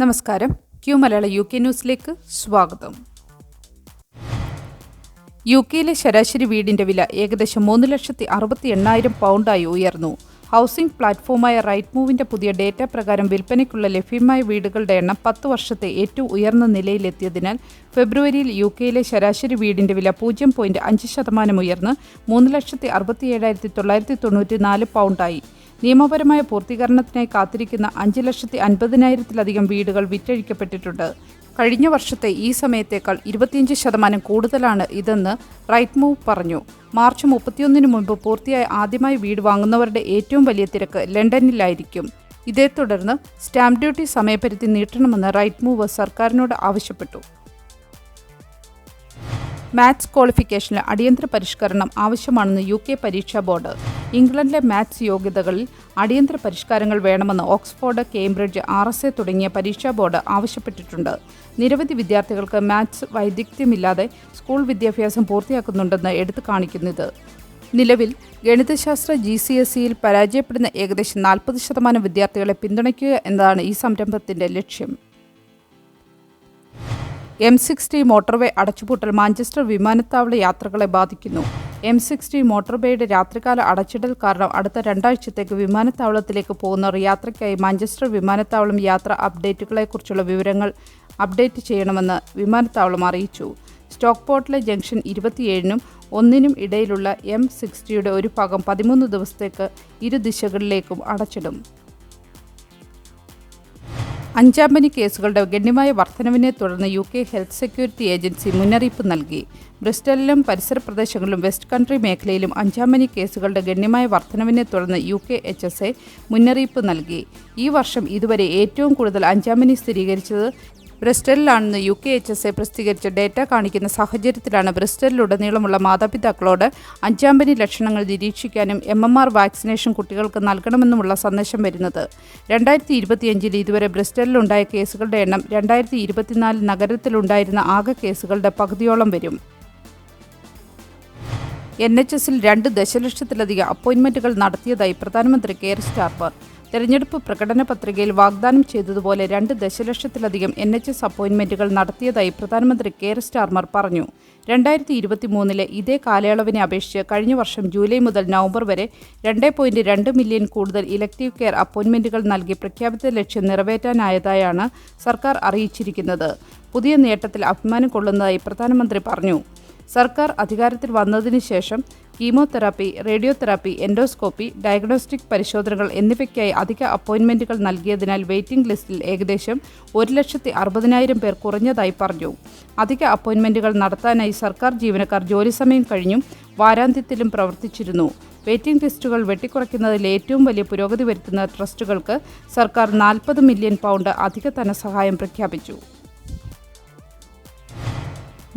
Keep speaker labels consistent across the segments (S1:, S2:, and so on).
S1: നമസ്കാരം. ക്യൂ മലയാള UK ന്യൂസിലേക്ക് സ്വാഗതം. UK-യിലെ ശരാശരി വീടിന്റെ വില ഏകദേശം 3,68,000 പൗണ്ടായി ഉയർന്നു. ഹൗസിംഗ് പ്ലാറ്റ്ഫോമായ റൈറ്റ്മൂവിന്റെ പുതിയ ഡേറ്റ പ്രകാരം വിൽപ്പനയ്ക്കുള്ള ലഭ്യമായ വീടുകളുടെ എണ്ണം 10 വർഷത്തെ ഏറ്റവും ഉയർന്ന നിലയിലെത്തിയതിനാൽ ഫെബ്രുവരിയിൽ UK-യിലെ ശരാശരി വീടിന്റെ വില 0.5% ഉയർന്ന് 3,67,994 പൗണ്ടായി. നിയമപരമായ പൂർത്തീകരണത്തിനായി കാത്തിരിക്കുന്ന 5,50,000-ത്തിലധികം വീടുകൾ വിറ്റഴിക്കപ്പെട്ടിട്ടുണ്ട്. കഴിഞ്ഞ വർഷത്തെ ഈ സമയത്തേക്കാൾ 25% കൂടുതലാണ് ഇതെന്ന് റൈറ്റ്മൂവ് പറഞ്ഞു. മാർച്ച് 31 മുൻപ് പൂർത്തിയായ ആദ്യമായി വീട് വാങ്ങുന്നവരുടെ ഏറ്റവും വലിയ തിരക്ക് ലണ്ടനിലായിരിക്കും. ഇതേ തുടർന്ന് സ്റ്റാമ്പ് ഡ്യൂട്ടി സമയപരിധി നീട്ടണമെന്ന് റൈറ്റ്മൂവ് സർക്കാരിനോട് ആവശ്യപ്പെട്ടു. മാത്സ് ക്വാളിഫിക്കേഷനിൽ അടിയന്തര പരിഷ്കരണം ആവശ്യമാണെന്ന് UK പരീക്ഷാ ബോർഡ്. ഇംഗ്ലണ്ടിലെ മാത്സ് യോഗ്യതകളിൽ അടിയന്തര പരിഷ്കാരങ്ങൾ വേണമെന്ന് ഓക്സ്ഫോർഡ്, കേംബ്രിഡ്ജ്, RSA തുടങ്ങിയ പരീക്ഷാ ബോർഡ് ആവശ്യപ്പെട്ടിട്ടുണ്ട്. നിരവധി വിദ്യാർത്ഥികൾക്ക് മാത്സ് വൈദഗ്ധ്യമില്ലാതെ സ്കൂൾ വിദ്യാഭ്യാസം പൂർത്തിയാക്കുന്നുണ്ടെന്ന് എടുത്തു കാണിക്കുന്നത്. നിലവിൽ ഗണിതശാസ്ത്ര GCSEയിൽ പരാജയപ്പെടുന്ന ഏകദേശം 40% വിദ്യാർത്ഥികളെ പിന്തുണയ്ക്കുക എന്നതാണ് ഈ സംരംഭത്തിന്റെ ലക്ഷ്യം. M60 മോട്ടോർവേ അടച്ചുപൂട്ടൽ മാഞ്ചസ്റ്റർ വിമാനത്താവള യാത്രകളെ ബാധിക്കുന്നു. M60 മോട്ടോർവേയുടെ രാത്രികാല അടച്ചിടൽ കാരണം അടുത്ത 2 ആഴ്ചത്തേക്ക് വിമാനത്താവളത്തിലേക്ക് പോകുന്നവർ യാത്രയ്ക്കായി മാഞ്ചസ്റ്റർ വിമാനത്താവളം യാത്രാ അപ്ഡേറ്റുകളെക്കുറിച്ചുള്ള വിവരങ്ങൾ അപ്ഡേറ്റ് ചെയ്യണമെന്ന് വിമാനത്താവളം അറിയിച്ചു. സ്റ്റോക്ക്പോർട്ടിലെ ജംഗ്ഷൻ 27-നും 1-നും ഇടയിലുള്ള M60യുടെ ഒരു ഭാഗം 13 ദിവസത്തേക്ക് ഇരു ദിശകളിലേക്കും അടച്ചിടും. അഞ്ചാംപനി കേസുകളുടെ ഗണ്യമായ വർധനവിനെ തുടർന്ന് UK ഹെൽത്ത് സെക്യൂരിറ്റി ഏജൻസി മുന്നറിയിപ്പ് നൽകി. ബ്രിസ്റ്റലിലും പരിസര പ്രദേശങ്ങളിലും വെസ്റ്റ് കൺട്രി മേഖലയിലും അഞ്ചാംപനി കേസുകളുടെ ഗണ്യമായ വർധനവിനെ തുടർന്ന് UKHSA മുന്നറിയിപ്പ് നൽകി. ഈ വർഷം ഇതുവരെ ഏറ്റവും കൂടുതൽ അഞ്ചാംപനി സ്ഥിരീകരിച്ചത് ബ്രിസ്റ്റലിലാണെന്ന് UKHSA പ്രസിദ്ധീകരിച്ച ഡേറ്റ കാണിക്കുന്ന സാഹചര്യത്തിലാണ് ബ്രിസ്റ്റലിലുടനീളമുള്ള മാതാപിതാക്കളോട് അഞ്ചാംപനി ലക്ഷണങ്ങൾ നിരീക്ഷിക്കാനും MMR വാക്സിനേഷൻ കുട്ടികൾക്ക് നൽകണമെന്നുമുള്ള സന്ദേശം വരുന്നത്. 2025 ഇതുവരെ ബ്രിസ്റ്റലിലുണ്ടായ കേസുകളുടെ എണ്ണം 2024 നഗരത്തിലുണ്ടായിരുന്ന ആകെ കേസുകളുടെ പകുതിയോളം വരും. NHSൽ 2 ദശലക്ഷത്തിലധികം അപ്പോയിന്റ്മെന്റുകൾ നടത്തിയതായി പ്രധാനമന്ത്രി കെയർ സ്റ്റാർമർ. തെരഞ്ഞെടുപ്പ് പ്രകടന പത്രികയിൽ വാഗ്ദാനം ചെയ്തതുപോലെ 2 ദശലക്ഷത്തിലധികം NHS അപ്പോയിന്റ്മെന്റുകൾ നടത്തിയതായി പ്രധാനമന്ത്രി കെയർ സ്റ്റാർമർ പറഞ്ഞു. 2023 ഇതേ കാലയളവിനെ അപേക്ഷിച്ച് കഴിഞ്ഞ വർഷം ജൂലൈ മുതൽ നവംബർ വരെ 2.2 മില്യൺ കൂടുതൽ ഇലക്ടീവ് കെയർ അപ്പോയിന്റ്മെന്റുകൾ നൽകി പ്രഖ്യാപിത ലക്ഷ്യം നിറവേറ്റാനായതായാണ് സർക്കാർ അറിയിച്ചിരിക്കുന്നത്. പുതിയ നേട്ടത്തിൽ അഭിമാനം കൊള്ളുന്നതായി പ്രധാനമന്ത്രി പറഞ്ഞു. സർക്കാർ അധികാരത്തിൽ വന്നതിന് ശേഷം കീമോതെറാപ്പി, റേഡിയോതെറാപ്പി, എൻഡോസ്കോപ്പി, ഡയഗ്നോസ്റ്റിക് പരിശോധനകൾ എന്നിവയ്ക്കായി അധിക അപ്പോയിന്റ്മെന്റുകൾ നൽകിയതിനാൽ വെയിറ്റിംഗ് ലിസ്റ്റിൽ ഏകദേശം 1,60,000 പേർ കുറഞ്ഞതായി പറഞ്ഞു. അധിക അപ്പോയിന്റ്മെന്റുകൾ നടത്താനായി സർക്കാർ ജീവനക്കാർ ജോലി സമയം കഴിഞ്ഞും വാരാന്ത്യത്തിലും പ്രവർത്തിച്ചിരുന്നു. വെയിറ്റിംഗ് ലിസ്റ്റുകൾ വെട്ടിക്കുറയ്ക്കുന്നതിൽ ഏറ്റവും വലിയ പുരോഗതി വരുത്തുന്ന ട്രസ്റ്റുകൾക്ക് സർക്കാർ 40 മില്യൺ പൗണ്ട് അധിക ധനസഹായം പ്രഖ്യാപിച്ചു.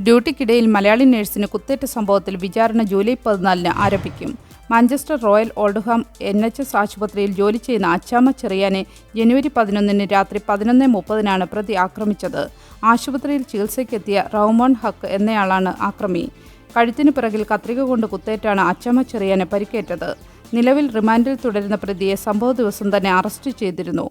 S1: ഡ്യൂട്ടിക്കിടയിൽ മലയാളി നഴ്സിന് കുത്തേറ്റ സംഭവത്തിൽ വിചാരണ ജൂലൈ 14 ആരംഭിക്കും. മാഞ്ചസ്റ്റർ റോയൽ ഓൾഡ്ഹാം NHS ആശുപത്രിയിൽ ജോലി ചെയ്യുന്ന അച്ചാമ്മ ചെറിയാനെ ജനുവരി 11 രാത്രി 11:30 പ്രതി ആക്രമിച്ചത്. ആശുപത്രിയിൽ ചികിത്സയ്ക്കെത്തിയ റൗമോൺ ഹക്ക് എന്നയാളാണ് ആക്രമി. കഴുത്തിന് പിറകിൽ കത്രിക കൊണ്ട് കുത്തേറ്റാണ് അച്ചാമ്മ ചെറിയാനെ പരിക്കേറ്റത്. നിലവിൽ റിമാൻഡിൽ തുടരുന്ന പ്രതിയെ സംഭവ ദിവസം തന്നെ അറസ്റ്റ് ചെയ്തിരുന്നു.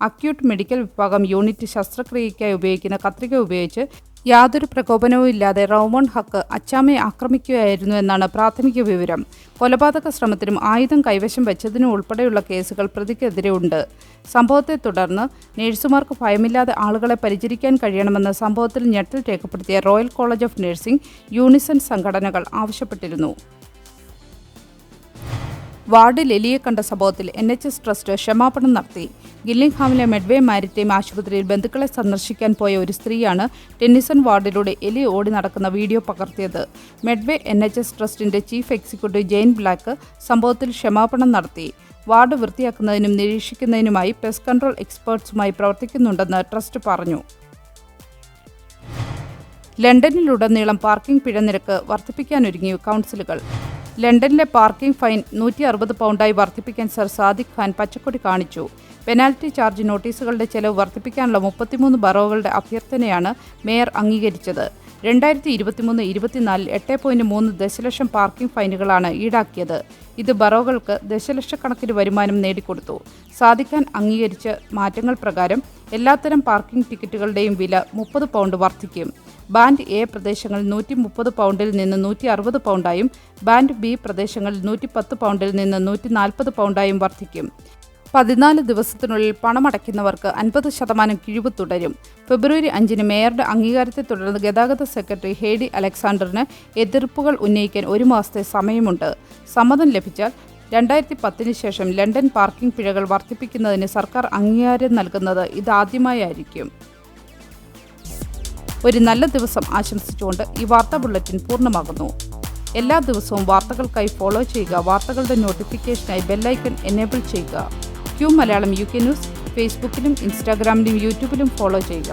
S1: അക്യൂട്ട് മെഡിക്കൽ വിഭാഗം യൂണിറ്റ് ശസ്ത്രക്രിയയ്ക്കായി ഉപയോഗിക്കുന്ന കത്രിക ഉപയോഗിച്ച് യാതൊരു പ്രകോപനവും ഇല്ലാതെ റൗമോൺ ഹക്ക് അച്ചാമ്മയെ ആക്രമിക്കുകയായിരുന്നു എന്നാണ് പ്രാഥമിക വിവരം. കൊലപാതക ശ്രമത്തിനും ആയുധം കൈവശം വെച്ചതിനും ഉൾപ്പെടെയുള്ള കേസുകൾ പ്രതിക്കെതിരെ ഉണ്ട്. സംഭവത്തെ തുടർന്ന് നഴ്സുമാർക്ക് ഭയമില്ലാതെ ആളുകളെ പരിചരിക്കാൻ കഴിയണമെന്ന് സംഭവത്തിൽ ഞെട്ടൽ രേഖപ്പെടുത്തിയ royal college of nursing, Unison സംഘടനകൾ ആവശ്യപ്പെട്ടിരുന്നു. വാർഡിൽ എലിയെ കണ്ട സംഭവത്തിൽ NHS ട്രസ്റ്റ് ക്ഷമാപണം നടത്തി. ഗില്ലിംഗ്ഹാമിലെ മെഡ്വേ മാരിടൈം ആശുപത്രിയിൽ ബന്ധുക്കളെ സന്ദർശിക്കാൻ പോയ ഒരു സ്ത്രീയാണ് ടെന്നിസൺ വാർഡിലൂടെ എലി ഓടി നടക്കുന്ന വീഡിയോ പകർത്തിയത്. മെഡ്വേ NHS ട്രസ്റ്റിന്റെ ചീഫ് എക്സിക്യൂട്ടീവ് ജെയിൻ ബ്ലാക്ക് സംഭവത്തിൽ ക്ഷമാപണം നടത്തി. വാർഡ് വൃത്തിയാക്കുന്നതിനും നിരീക്ഷിക്കുന്നതിനുമായി പെസ്റ്റ് കൺട്രോൾ എക്സ്പേർട്സുമായി പ്രവർത്തിക്കുന്നുണ്ടെന്ന് ട്രസ്റ്റ് പറഞ്ഞു. ലണ്ടനിലുടനീളം പാർക്കിംഗ് പിഴ നിരക്ക് വർദ്ധിപ്പിക്കാനൊരുങ്ങി കൗൺസിലുകൾ. ലണ്ടനിലെ പാർക്കിംഗ് ഫൈൻ 160 പൗണ്ടായി വർദ്ധിപ്പിക്കാൻ സർ സാദിഖ് ഖാൻ പച്ചക്കൊടി കാണിച്ചു. പെനാൽറ്റി ചാർജ് നോട്ടീസുകളുടെ ചെലവ് വർദ്ധിപ്പിക്കാനുള്ള 33 ബറോകളുടെ അഭ്യർത്ഥനയാണ് മേയർ അംഗീകരിച്ചത്. 2023-24 8.3 ദശലക്ഷം പാർക്കിംഗ് ഫൈനുകളാണ് ഈടാക്കിയത്. ഇത് ബറോകൾക്ക് ദശലക്ഷക്കണക്കിന് വരുമാനം നേടിക്കൊടുത്തു. സാദിഖ് ഖാൻ അംഗീകരിച്ച മാറ്റങ്ങൾ പ്രകാരം എല്ലാത്തരം പാർക്കിംഗ് ടിക്കറ്റുകളുടെയും വില 30 പൗണ്ട് വർദ്ധിക്കും. ബാൻഡ് എ പ്രദേശങ്ങളിൽ 130 പൗണ്ടിൽ നിന്ന് 160 പൗണ്ടായും ബാൻഡ് ബി പ്രദേശങ്ങളിൽ 110 പൗണ്ടിൽ നിന്ന് 140 പൗണ്ടായും വർദ്ധിക്കും. 14 ദിവസത്തിനുള്ളിൽ പണമടയ്ക്കുന്നവർക്ക് 50% കിഴിവ് തുടരും. ഫെബ്രുവരി 5 മേയറുടെ അംഗീകാരത്തെ തുടർന്ന് ഗതാഗത സെക്രട്ടറി ഹേഡി അലക്സാണ്ടറിന് എതിർപ്പുകൾ ഉന്നയിക്കാൻ 1 മാസത്തെ സമയമുണ്ട്. സമ്മതം ലഭിച്ചാൽ 2010 ശേഷം ലണ്ടൻ പാർക്കിംഗ് പിഴകൾ വർദ്ധിപ്പിക്കുന്നതിന് സർക്കാർ അംഗീകാരം നൽകുന്നത് ഇതാദ്യമായായിരിക്കും. ഒരു നല്ല ദിവസം ആശംസിച്ചുകൊണ്ട് ഈ വാർത്താ ബുള്ളറ്റിൻ പൂർണ്ണമാകുന്നു. എല്ലാ ദിവസവും വാർത്തകൾക്കായി ഫോളോ ചെയ്യുക. വാർത്തകളുടെ നോട്ടിഫിക്കേഷനായി ബെല്ലൈക്കൺ എനേബിൾ ചെയ്യുക. Q മലയാളം UK ന്യൂസ് ഫേസ്ബുക്കിലും ഇൻസ്റ്റാഗ്രാമിലും യൂട്യൂബിലും ഫോളോ ചെയ്യുക.